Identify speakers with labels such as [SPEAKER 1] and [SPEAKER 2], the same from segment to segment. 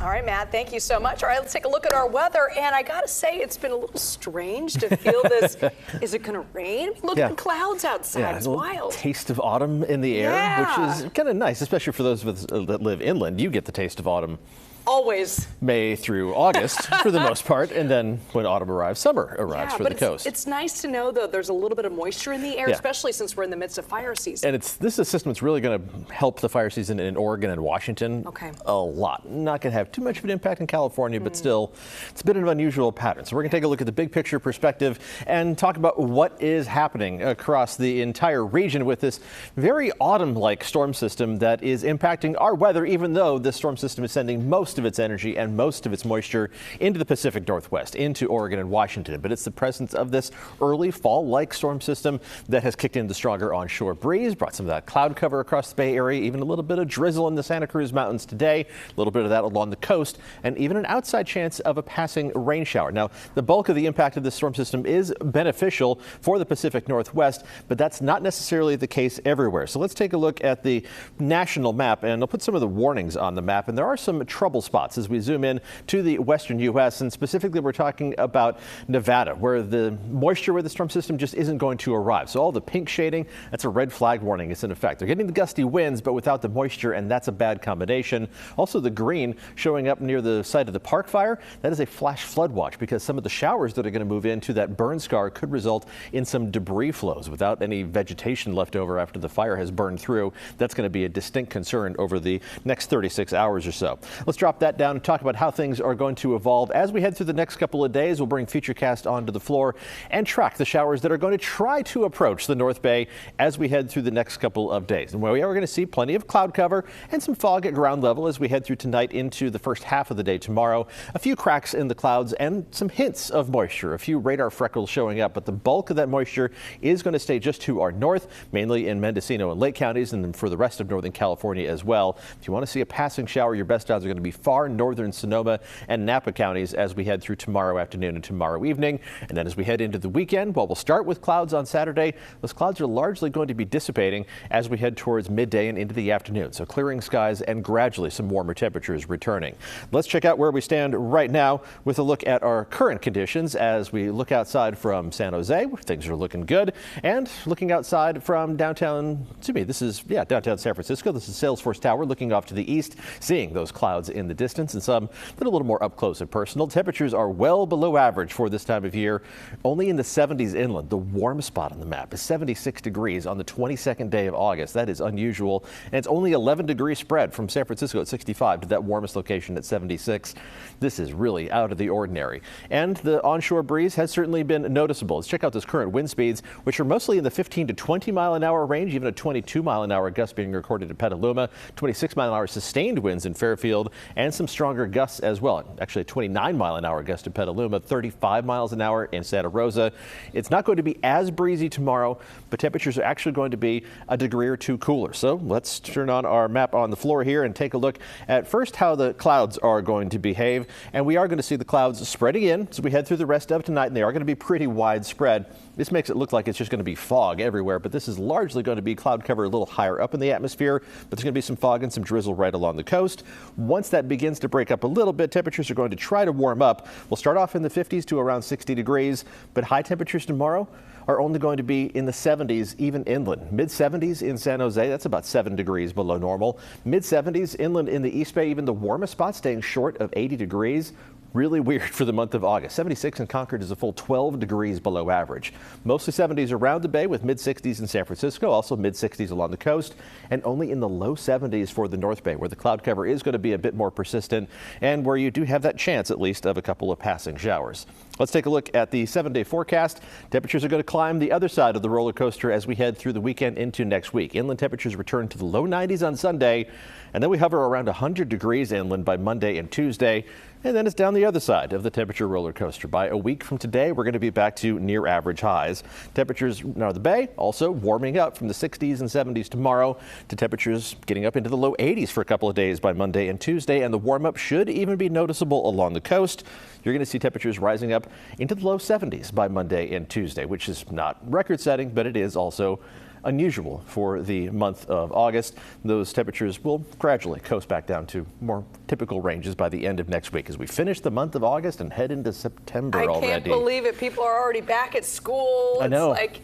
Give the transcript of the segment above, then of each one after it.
[SPEAKER 1] All right, Matt, thank you so much. All right, let's take a look at our weather. And I got to say, it's been a little strange to feel this. Is it going to rain? Look at the clouds outside.
[SPEAKER 2] Yeah,
[SPEAKER 1] it's
[SPEAKER 2] a
[SPEAKER 1] wild.
[SPEAKER 2] Taste of autumn in the air, which is kind of nice, especially for those of us that live inland. You get the taste of autumn.
[SPEAKER 1] Always.
[SPEAKER 2] May through August for the most part, and then when autumn arrives, summer arrives for the coast.
[SPEAKER 1] It's nice to know, though, there's a little bit of moisture in the air, especially since we're in the midst of fire season.
[SPEAKER 2] And this is a system that's really going to help the fire season in Oregon and Washington a lot. Not going to have too much of an impact in California, but still, it's a bit of an unusual pattern. So we're going to take a look at the big picture perspective and talk about what is happening across the entire region with this very autumn-like storm system that is impacting our weather, even though this storm system is sending most of its energy and most of its moisture into the Pacific Northwest, into Oregon and Washington. But it's the presence of this early fall-like storm system that has kicked in the stronger onshore breeze, brought some of that cloud cover across the Bay Area, even a little bit of drizzle in the Santa Cruz Mountains today, a little bit of that along the coast, and even an outside chance of a passing rain shower. Now, the bulk of the impact of this storm system is beneficial for the Pacific Northwest, but that's not necessarily the case everywhere. So let's take a look at the national map, and I'll put some of the warnings on the map. And there are some trouble spots as we zoom in to the western U.S. and specifically we're talking about Nevada, where the moisture with the storm system just isn't going to arrive. So all the pink shading, that's a red flag warning. It's in effect. They're getting the gusty winds, but without the moisture, and that's a bad combination. Also the green showing up near the site of the Park Fire, that is a flash flood watch because some of the showers that are going to move into that burn scar could result in some debris flows without any vegetation left over after the fire has burned through. That's going to be a distinct concern over the next 36 hours or so. Let's drop that down and talk about how things are going to evolve as we head through the next couple of days. We'll bring Futurecast onto the floor and track the showers that are going to try to approach the North Bay as we head through the next couple of days. And where we are going to see plenty of cloud cover and some fog at ground level as we head through tonight into the first half of the day tomorrow. A few cracks in the clouds and some hints of moisture, a few radar freckles showing up, but the bulk of that moisture is going to stay just to our north, mainly in Mendocino and Lake counties, and then for the rest of Northern California as well. If you want to see a passing shower, your best odds are going to be far northern Sonoma and Napa counties as we head through tomorrow afternoon and tomorrow evening. And then as we head into the weekend, well, we'll start with clouds on Saturday. Those clouds are largely going to be dissipating as we head towards midday and into the afternoon. So clearing skies and gradually some warmer temperatures returning. Let's check out where we stand right now with a look at our current conditions as we look outside from San Jose, where things are looking good, and looking outside from downtown, downtown San Francisco. This is Salesforce Tower looking off to the east, seeing those clouds in the distance and some but a little more up close and personal. Temperatures are well below average for this time of year, only in the 70s inland. The warm spot on the map is 76 degrees on the 22nd day of August. That is unusual, and it's only 11 degrees spread from San Francisco at 65 to that warmest location at 76. This is really out of the ordinary, and the onshore breeze has certainly been noticeable. Let's check out those current wind speeds, which are mostly in the 15 to 20 mile an hour range, even a 22 mile an hour gust being recorded at Petaluma, 26 mile an hour sustained winds in Fairfield, and some stronger gusts as well. Actually, a 29 mile an hour gust in Petaluma, 35 miles an hour in Santa Rosa. It's not going to be as breezy tomorrow, but temperatures are actually going to be a degree or two cooler. So let's turn on our map on the floor here and take a look at first how the clouds are going to behave. And we are going to see the clouds spreading in as we head through the rest of tonight, and they are going to be pretty widespread. This makes it look like it's just going to be fog everywhere, but this is largely going to be cloud cover a little higher up in the atmosphere, but there's going to be some fog and some drizzle right along the coast. Once that begins to break up a little bit, temperatures are going to try to warm up. We'll start off in the 50s to around 60 degrees, but high temperatures tomorrow are only going to be in the 70s, even inland. Mid-70s in San Jose, that's about 7 degrees below normal. Mid-70s inland in the East Bay, even the warmest spot staying short of 80 degrees. Really weird for the month of August. 76 in Concord is a full 12 degrees below average. Mostly 70s around the bay with mid-60s in San Francisco, also mid-60s along the coast, and only in the low 70s for the North Bay, where the cloud cover is going to be a bit more persistent and where you do have that chance at least of a couple of passing showers. Let's take a look at the 7-day forecast. Temperatures are going to climb the other side of the roller coaster as we head through the weekend into next week. Inland temperatures return to the low 90s on Sunday, and then we hover around 100 degrees inland by Monday and Tuesday. And then it's down the other side of the temperature roller coaster. By a week from today, we're going to be back to near average highs. Temperatures near the bay also warming up from the 60s and 70s tomorrow to temperatures getting up into the low 80s for a couple of days by Monday and Tuesday. And the warm up should even be noticeable along the coast. You're going to see temperatures rising up into the low 70s by Monday and Tuesday, which is not record setting, but it is also unusual for the month of August. Those temperatures will gradually coast back down to more typical ranges by the end of next week as we finish the month of August and head into September already.
[SPEAKER 1] I can't believe it. People are already back at school.
[SPEAKER 2] I know.
[SPEAKER 1] It's like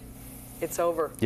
[SPEAKER 1] it's over.
[SPEAKER 2] Yep.